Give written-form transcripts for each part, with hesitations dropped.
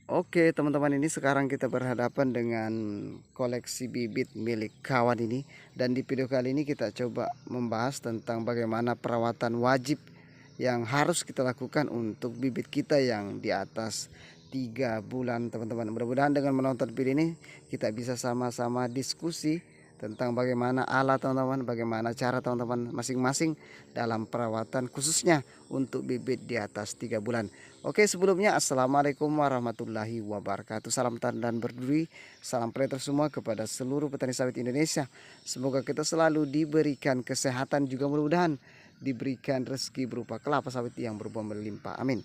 Oke teman-teman, ini sekarang kita berhadapan dengan koleksi bibit milik kawan ini. Dan di video kali ini kita coba membahas tentang bagaimana perawatan wajib yang harus kita lakukan untuk bibit kita yang di atas 3 bulan teman-teman. Mudah-mudahan dengan menonton video ini kita bisa sama-sama diskusi tentang bagaimana alat teman-teman, bagaimana cara teman-teman masing-masing dalam perawatan khususnya untuk bibit di atas 3 bulan. Oke, sebelumnya assalamualaikum warahmatullahi wabarakatuh. Salam dan berduri, salam predator semua kepada seluruh petani sawit Indonesia. Semoga kita selalu diberikan kesehatan, juga mudah-mudahan diberikan rezeki berupa kelapa sawit yang berbuah berlimpah. Amin.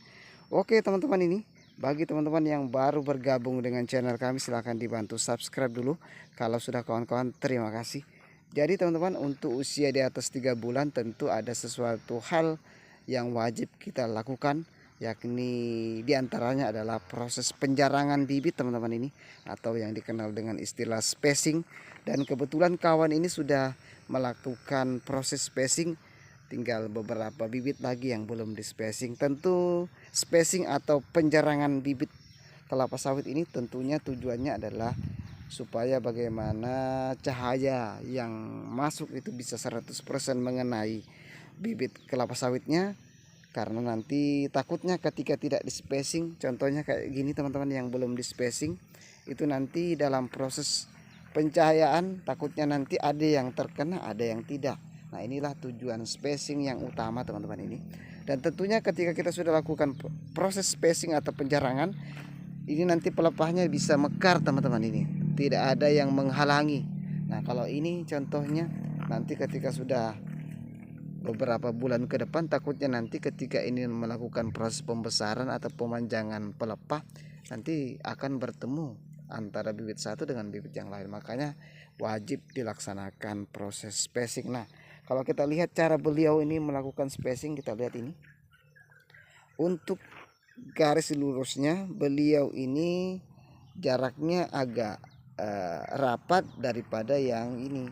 Oke teman-teman, ini bagi teman-teman yang baru bergabung dengan channel kami, silahkan dibantu subscribe dulu. Kalau sudah kawan-kawan, terima kasih. Jadi teman-teman, untuk usia di atas 3 bulan tentu ada sesuatu hal yang wajib kita lakukan, yakni diantaranya adalah proses penjarangan bibit teman-teman ini, atau yang dikenal dengan istilah spacing. Dan kebetulan kawan ini sudah melakukan proses spacing, tinggal beberapa bibit lagi yang belum di spacing. Tentu spacing atau penjarangan bibit kelapa sawit ini tentunya tujuannya adalah supaya bagaimana cahaya yang masuk itu bisa 100% mengenai bibit kelapa sawitnya. Karena nanti takutnya ketika tidak di spacing, contohnya kayak gini teman-teman, yang belum di spacing itu nanti dalam proses pencahayaan takutnya nanti ada yang terkena, ada yang tidak. Nah, inilah tujuan spacing yang utama teman-teman ini. Dan tentunya ketika kita sudah lakukan proses spacing atau penjarangan, ini nanti pelepahnya bisa mekar teman-teman ini. Tidak ada yang menghalangi. Nah, kalau ini contohnya nanti ketika sudah beberapa bulan ke depan, takutnya nanti ketika ini melakukan proses pembesaran atau pemanjangan pelepah, nanti akan bertemu antara bibit satu dengan bibit yang lain. Makanya wajib dilaksanakan proses spacing. Nah, kalau kita lihat cara beliau ini melakukan spacing, kita lihat ini. Untuk garis lurusnya beliau ini jaraknya agak rapat daripada yang ini,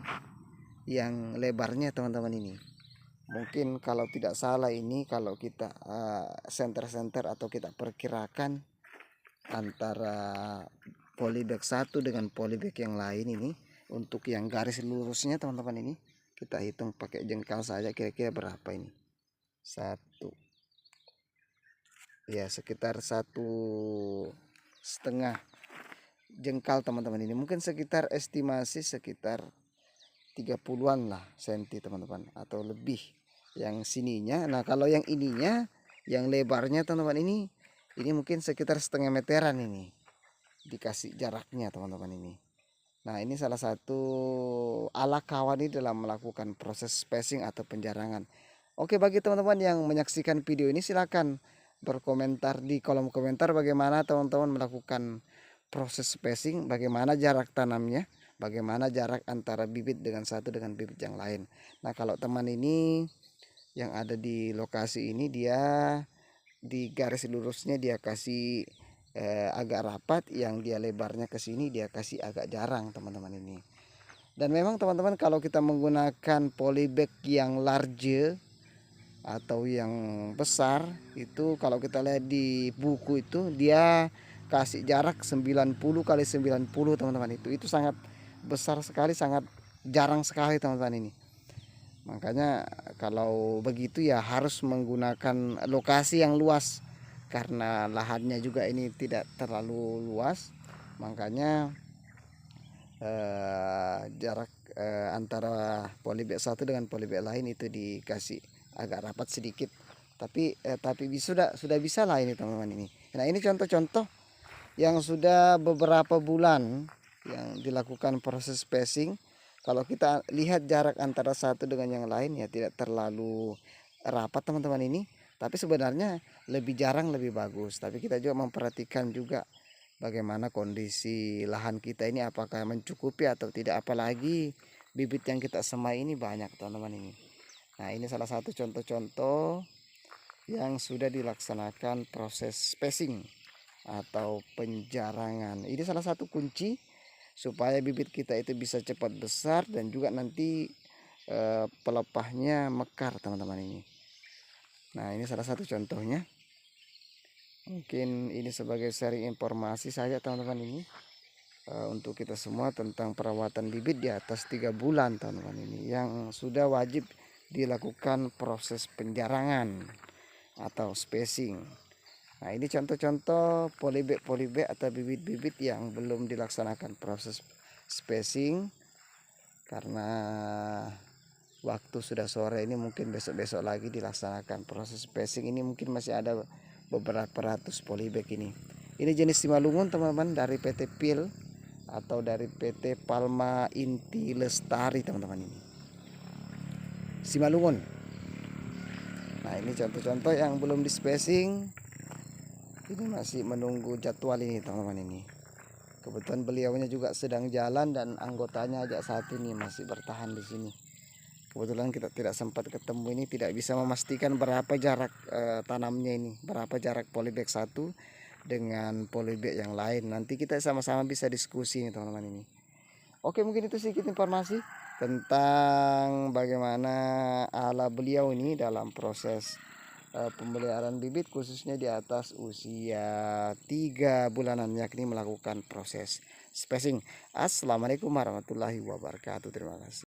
yang lebarnya teman-teman ini. Mungkin kalau tidak salah ini, kalau kita center atau kita perkirakan antara polybag satu dengan polybag yang lain ini, untuk yang garis lurusnya teman-teman ini kita hitung pakai jengkal saja, kira-kira berapa ini? Satu, ya sekitar 1,5 jengkal teman-teman ini. Mungkin sekitar estimasi sekitar 30-an lah senti teman-teman, atau lebih yang sininya. Nah, kalau yang ininya, yang lebarnya teman-teman ini mungkin sekitar 0,5 meteran ini dikasih jaraknya teman-teman ini. Nah, ini salah satu ala kawan ini dalam melakukan proses spacing atau penjarangan. Oke, bagi teman-teman yang menyaksikan video ini, silakan berkomentar di kolom komentar bagaimana teman-teman melakukan proses spacing, bagaimana jarak tanamnya, bagaimana jarak antara bibit dengan satu dengan bibit yang lain. Nah, kalau teman ini yang ada di lokasi ini, dia di garis lurusnya dia kasih agak rapat, yang dia lebarnya ke sini dia kasih agak jarang teman-teman ini. Dan memang teman-teman, kalau kita menggunakan polybag yang large atau yang besar itu, kalau kita lihat di buku itu dia kasih jarak 90 kali 90 teman-teman. Itu sangat besar sekali, sangat jarang sekali teman-teman ini. Makanya kalau begitu ya harus menggunakan lokasi yang luas, karena lahannya juga ini tidak terlalu luas. Makanya jarak antara polybag satu dengan polybag lain itu dikasih agak rapat sedikit. Tapi sudah bisa lah ini teman-teman ini. Nah, ini contoh-contoh yang sudah beberapa bulan yang dilakukan proses spacing. Kalau kita lihat jarak antara satu dengan yang lain ya tidak terlalu rapat teman-teman ini, tapi sebenarnya lebih jarang lebih bagus. Tapi kita juga memperhatikan juga bagaimana kondisi lahan kita ini, apakah mencukupi atau tidak, apalagi bibit yang kita semai ini banyak teman-teman ini. Nah, ini salah satu contoh-contoh yang sudah dilaksanakan proses spacing atau penjarangan. Ini salah satu kunci supaya bibit kita itu bisa cepat besar dan juga nanti pelepahnya mekar teman-teman ini. Nah, ini salah satu contohnya. Mungkin ini sebagai sharing informasi saja teman-teman ini, untuk kita semua tentang perawatan bibit di atas 3 bulan teman-teman ini yang sudah wajib dilakukan proses penjarangan atau spacing. Nah ini contoh-contoh polybag atau bibit-bibit yang belum dilaksanakan proses spacing karena waktu sudah sore. Ini mungkin besok-besok lagi dilaksanakan proses spacing. Ini mungkin masih ada beberapa ratus polybag ini. Ini jenis Simalungun teman-teman, dari PT PIL atau dari PT Palma Inti Lestari teman-teman. Ini Simalungun. Nah ini contoh-contoh yang belum di spacing. Ini masih menunggu jadwal ini teman-teman ini. Kebetulan beliaunya juga sedang jalan dan anggotanya ajak satu ini masih bertahan di sini. Kebetulan kita tidak sempat ketemu, ini tidak bisa memastikan berapa jarak tanamnya ini, berapa jarak polybag satu dengan polybag yang lain. Nanti kita sama-sama bisa diskusi nih teman-teman ini. Oke, mungkin itu sedikit informasi tentang bagaimana ala beliau ini dalam proses pemeliharaan bibit khususnya di atas usia 3 bulanan, yakni melakukan proses spacing. Assalamualaikum warahmatullahi wabarakatuh. Terima kasih.